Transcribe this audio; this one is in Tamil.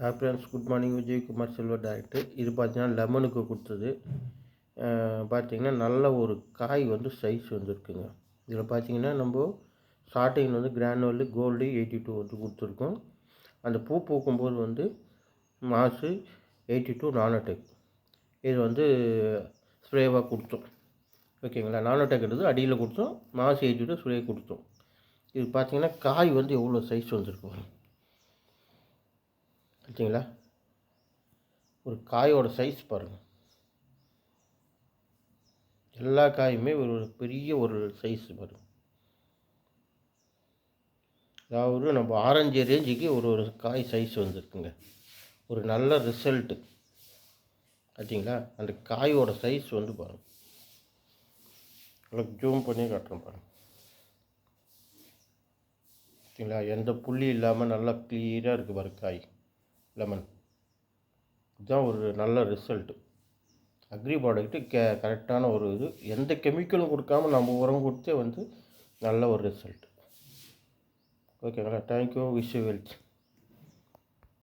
Hi friends, good morning. Vijayakumar செல்வ டைரக்டர். இது பார்த்தீங்கன்னா லெமனுக்கு கொடுத்தது. பார்த்தீங்கன்னா நல்ல ஒரு காய் வந்து சைஸ் வந்துருக்குங்க. இதில் பார்த்தீங்கன்னா நம்ம ஸ்டார்டிங் வந்து கிரானுவல் கோல்டு 82 வந்து கொடுத்துருக்கோம். அந்த பூ பூக்கும்போது வந்து மாசு 82 நானோடெக் இது வந்து ஸ்ப்ரேவாக கொடுத்தோம். ஓகேங்களா, நானோடெக்ன்றது அடியில் கொடுத்தோம், மாசு 82 ஸ்ப்ரே கொடுத்தோம். இது பார்த்தீங்கன்னா காய் வந்து எவ்வளோ சைஸ் வந்திருக்கும் ஓகேங்களா. ஒரு காயோட சைஸ் பாருங்கள். எல்லா காயுமே ஒரு பெரிய ஒரு சைஸ் பாருங்கள். அதாவது நம்ம ஆரஞ்சு ரேஞ்சுக்கு ஒரு காய் சைஸ் வந்திருக்குங்க. ஒரு நல்ல ரிசல்ட்டு பார்த்தீங்களா. அந்த காயோட சைஸ் வந்து பாருங்கள். உங்களுக்கு ஜூம் பண்ணி காட்டுறேன் பாருங்கள். ஓகேங்களா, எந்த புள்ளி இல்லாமல் நல்லா க்ளியராக இருக்குது பாருங்கள் காய். லெமன் இதுதான் ஒரு நல்ல ரிசல்ட்டு. அக்ரி ப்ராடக்ட்டு கரெக்டான ஒரு இது, எந்த கெமிக்கலும் கொடுக்காம நம்ம உரம் கொடுத்தே வந்து நல்ல ஒரு ரிசல்ட். ஓகேங்களா. தேங்க்யூ. Wish you wealth.